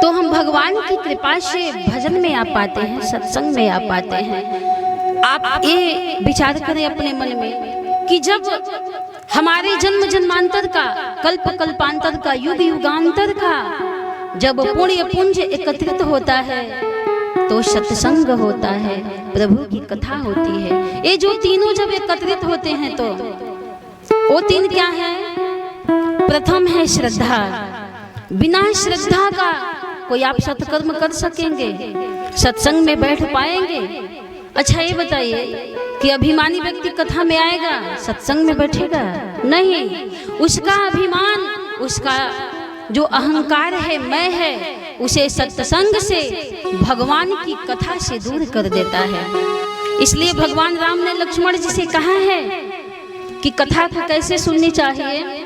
तो हम भगवान की कृपा से भजन में आ पाते हैं, सत्संग में आ पाते हैं। आप ये विचार करें अपने मन में कि जब हमारे जन्म जन्मांतर का, कल्प कल्पांतर का, युग युगांतर का जब पुण्य पुंज एकत्रित होता है तो सत्संग होता है, प्रभु की कथा होती है। ये जो तीनों जब एकत्रित होते हैं तो वो तीन क्या है? प्रथम है श्रद्धा। बिना श्रद्धा का कोई आप सत्कर्म कर सकेंगे, सत्संग में बैठ पाएंगे? अच्छा ये बताइए कि अभिमानी व्यक्ति कथा में आएगा, सत्संग में बैठेगा? नहीं। उसका अभिमान, उसका जो अहंकार है, मैं है, उसे सत्संग से, भगवान की कथा से दूर कर देता है। इसलिए भगवान राम ने लक्ष्मण जी से कहा है कि कथा को कैसे सुननी चाहिए।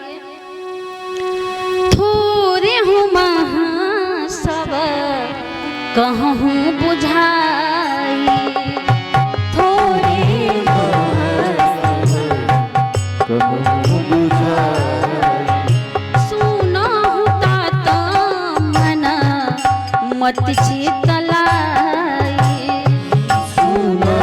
थोरे हूँ महा सब कहूँ बुझाई, थोरे सुनो तात मन मत चितलाई, सुनो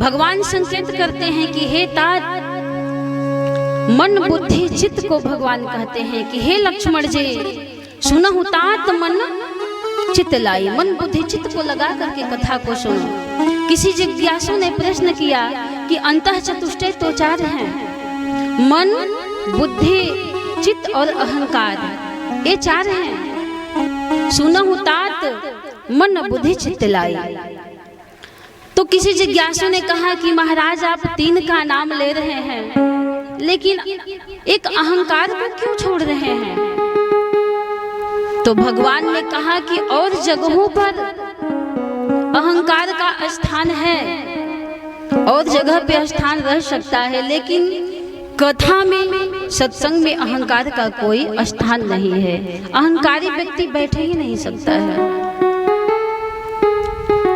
भगवान संकेत करते हैं कि हे तात, मन बुद्धि चित्त को भगवान कहते हैं कि हे लक्ष्मण जी, सुनहु तात मन चित्त लाई। मन बुद्धि चित्त को लगा करके कथा को सुनो। किसी जिज्ञासु ने प्रश्न किया कि अंतः चतुष्टय तो चार हैं, मन बुद्धि चित्त और अहंकार, ये चार हैं। सुनहु तात मन बुद्धि चित्त लाई। तो किसी जिज्ञासु ने कहा कि महाराज आप तीन का नाम ले रहे हैं, लेकिन एक अहंकार को क्यों छोड़ रहे हैं? तो भगवान ने कहा कि और जगहों पर अहंकार का स्थान है, और जगह पे स्थान रह सकता है, लेकिन कथा में, सत्संग में अहंकार का कोई स्थान नहीं है। अहंकारी व्यक्ति बैठे ही नहीं सकता है।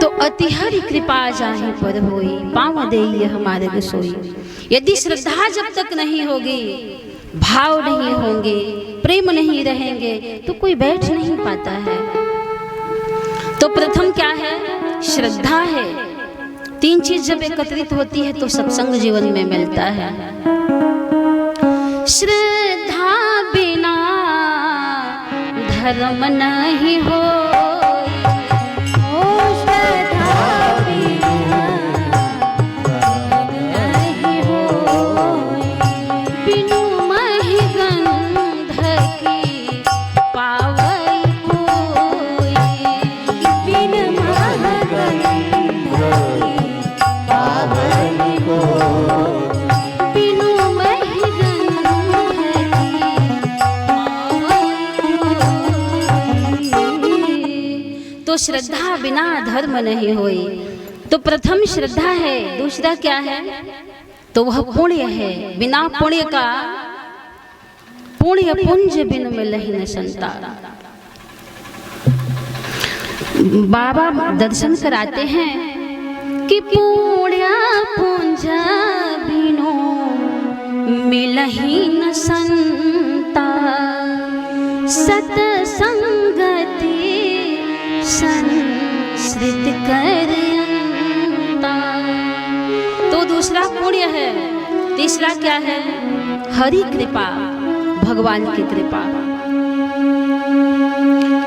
तो अति हरि कृपा जाहि पर होई, पाँव देई हमारे रसोई। यदि श्रद्धा जब तक नहीं होगी, भाव नहीं होंगे, प्रेम नहीं रहेंगे, तो कोई बैठ नहीं पाता है। तो प्रथम क्या है? श्रद्धा है। तीन चीज जब एकत्रित होती है तो सत्संग जीवन में मिलता है। श्रद्धा बिना धर्म नहीं हो, तो श्रद्धा बिना धर्म नहीं होई। तो प्रथम श्रद्धा है, दूसरा क्या है? तो वह पुण्य है। बिना पुण्य का, पुण्य पुंज बिन मिलहि न संतान। बाबा दर्शन कराते हैं कि पुण्य पुंज बिनो मिलहि न संतान, सतसंगति संस्कृत करयंता। तो दूसरा पुण्य है। तीसरा क्या है? हरि कृपा, भगवान की कृपा।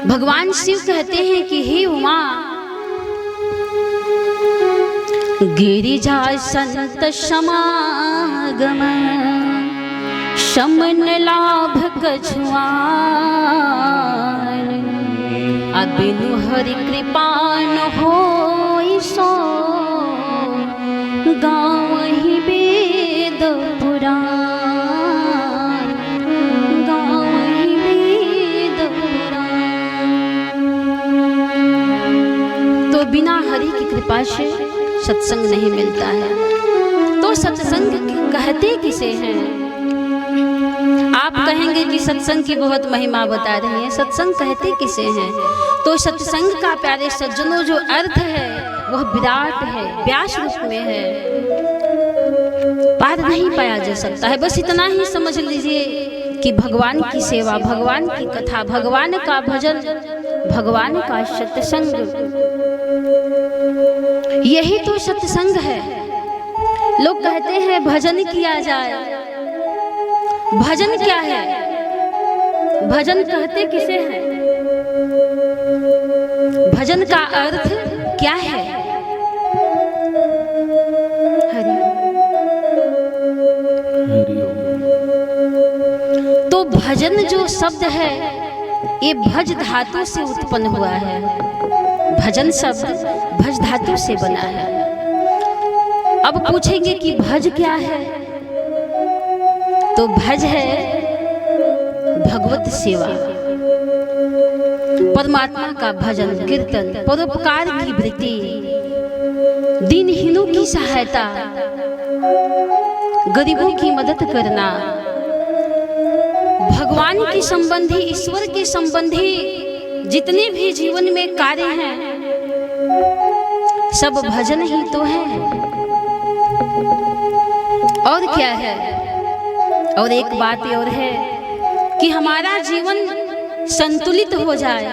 भगवान शिव कहते हैं कि हे उमा, गिरिजा संत समागम, शमन लाभ कछुआन, अबिनु हरि कृपा न होई सो, गावहि वेद पुराण, गावहि वेद पुराण। तो बिना हरि की कृपा से सत्संग नहीं मिलता है। तो तो सत्संग कहते किसे हैं? आप कहेंगे कि सत्संग की बहुत महिमा बता रही हैं, सत्संग कहते किसे हैं? तो सत्संग का प्यारे सज्जनों जो अर्थ है वह विराट है, व्यास रूप में है, पार नहीं पाया जा सकता है। बस इतना ही समझ लीजिए कि भगवान की सेवा, भगवान की कथा, भगवान का भजन, भगवान का सत्संग, यही तो सत्संग है। लोग कहते हैं भजन किया जाए, भजन क्या है? भजन कहते किसे हैं? भजन का अर्थ क्या है? तो भजन जो शब्द है ये भज धातु से उत्पन्न हुआ है। भजन शब्द भज धातु से बना है। अब पूछेंगे कि भज क्या है? तो भज है भगवत सेवा, परमात्मा का भजन, कीर्तन, परोपकार की वृत्ति, दीनहीनों की सहायता, गरीबों की मदद करना, भगवान के संबंधी, ईश्वर के संबंधी जितने भी जीवन में कार्य हैं सब भजन ही तो है। और क्या है? और एक बात और है कि हमारा जीवन संतुलित हो जाए,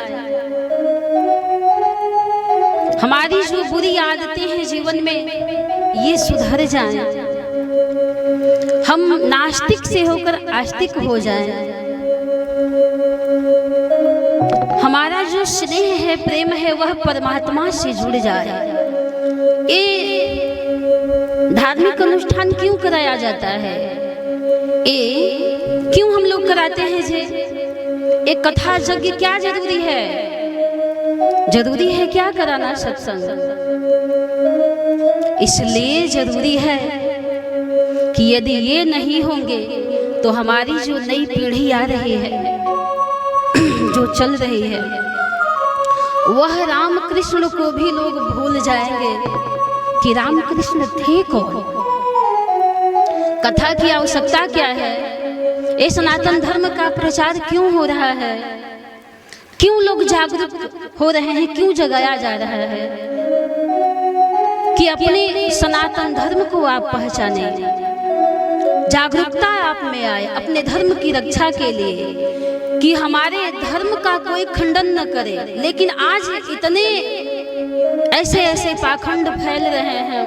हमारी जो बुरी आदतें हैं जीवन में ये सुधर जाएं, हम नास्तिक से होकर आस्तिक हो जाएं, हमारा जो स्नेह है, प्रेम है, वह परमात्मा से जुड़ जाए। ये धार्मिक अनुष्ठान क्यों कराया जाता है? ये क्यों हम लोग कराते हैं जे? एक कथा यज्ञ क्या जरूरी है? जरूरी है क्या कराना सत्संग? इसलिए जरूरी है कि यदि ये नहीं होंगे तो हमारी जो नई पीढ़ी आ रही है, जो चल रही है, वह राम कृष्ण को भी लोग भूल जाएंगे कि राम कृष्ण थे कौन। कथा की आवश्यकता क्या है? ये सनातन धर्म का प्रचार क्यों हो रहा है? क्यों लोग जागरूक हो रहे हैं? क्यों जगाया जा रहा है कि अपने सनातन धर्म को आप पहचाने, जागरूकता आप में आए अपने धर्म की रक्षा के लिए, कि हमारे धर्म का कोई खंडन न करे। लेकिन आज इतने ऐसे ऐसे पाखंड फैल रहे हैं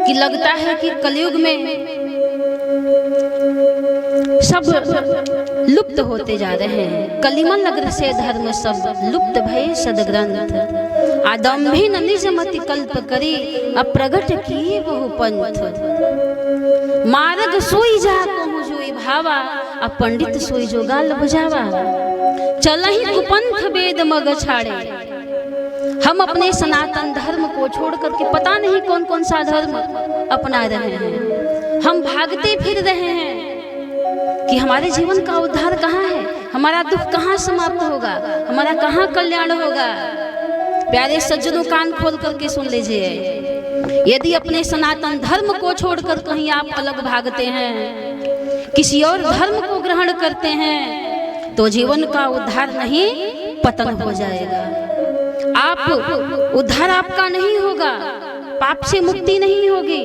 कि लगता है कि कलयुग में सब लुप्त होते जा रहे हैं। कलिमन नगर से धर्म सब लुप्त भय सदग्रंथ, आदम्भी न निज मति कल्प करी, अप्रगट किए बहु पंथ, मार्ग सोई जा कहूँ जोई भावा, आ पंडित सोई जो गाल बुझावा, चलहि कुपंथ वेद मग छाड़े। हम अपने सनातन धर्म को छोड़ करके पता नहीं कौन कौन सा धर्म अपना रहे हैं। हम भागते फिर रहे हैं कि हमारे जीवन का उद्धार कहाँ है, हमारा दुख कहाँ समाप्त होगा, हमारा कहाँ कल्याण होगा। प्यारे सज्जनों, कान खोल करके सुन लीजिए, यदि अपने सनातन धर्म को छोड़कर कहीं आप अलग भागते हैं, किसी और धर्म को ग्रहण करते हैं, तो जीवन का उद्धार नहीं, पतन हो जाएगा। आप उद्धार आपका नहीं होगा, पाप से मुक्ति नहीं होगी।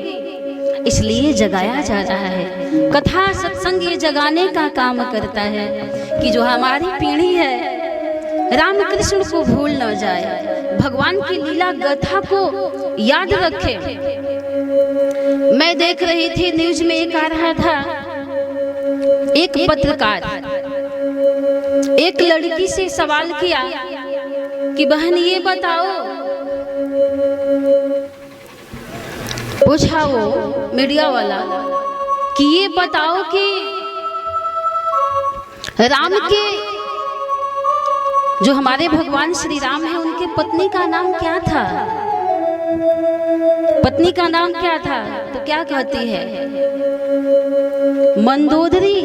इसलिए जगाया जा रहा है। कथा सत्संग ये जगाने का काम करता है कि जो हमारी पीढ़ी है राम कृष्ण को भूल न जाए, भगवान की लीला गाथा को याद रखे। मैं देख रही थी न्यूज में एक आ रहा था, एक पत्रकार एक लड़की से सवाल किया कि बहन ये बताओ, पूछा वो मीडिया वाला कि ये बताओ कि राम के जो हमारे भगवान श्री राम है उनके पत्नी का नाम क्या था? पत्नी का नाम क्या था? तो क्या कहती है? मंदोदरी,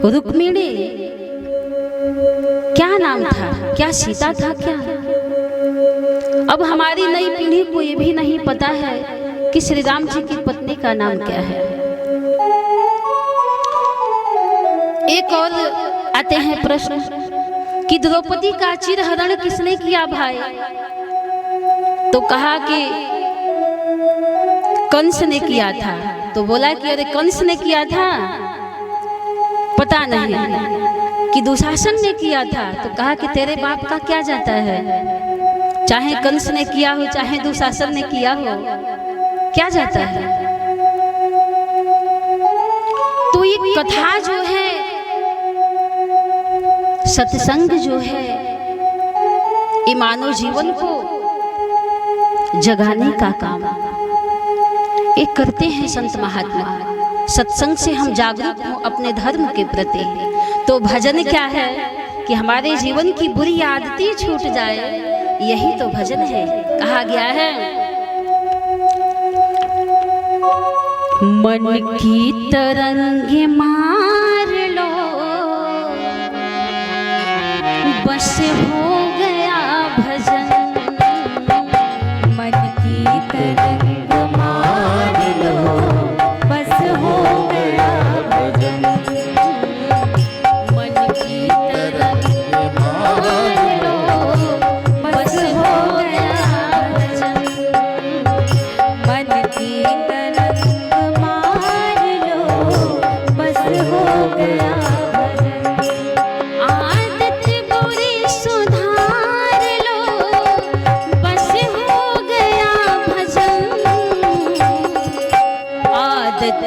रुक्मिणी, क्या नाम था? क्या सीता था क्या? अब हमारी नई पीढ़ी को ये भी नहीं पता है कि श्री राम जी की पत्नी का नाम क्या है। एक और आते हैं प्रश्न कि द्रौपदी का चिरहरण किसने किया भाई? तो कहा कि कंस ने किया था। तो बोला कि अरे कंस ने किया था, पता नहीं कि दुशासन ने किया था। तो कहा कि तेरे बाप का क्या जाता है, चाहे कंस ने किया हो चाहे दुशासन ने किया हो, क्या जाता है। तो ये कथा जो है, सत्संग जो है, ये मानव जीवन को जगाने का काम ये करते हैं संत महात्मा। सत्संग से हम जागरूक हों अपने धर्म के प्रति। तो भजन क्या है कि हमारे जीवन की बुरी आदतें छूट जाए, यही तो भजन है। कहा गया है मन की तरंग मार लो बस हो गया भजन। मन की तरंग मार लो बस हो गया भजन। मन की तरंग मार लो बस हो गया भजन। मन की तरंग मार लो बस हो गया भजन। आदत बुरी सुधार लो बस हो गया भजन। आदत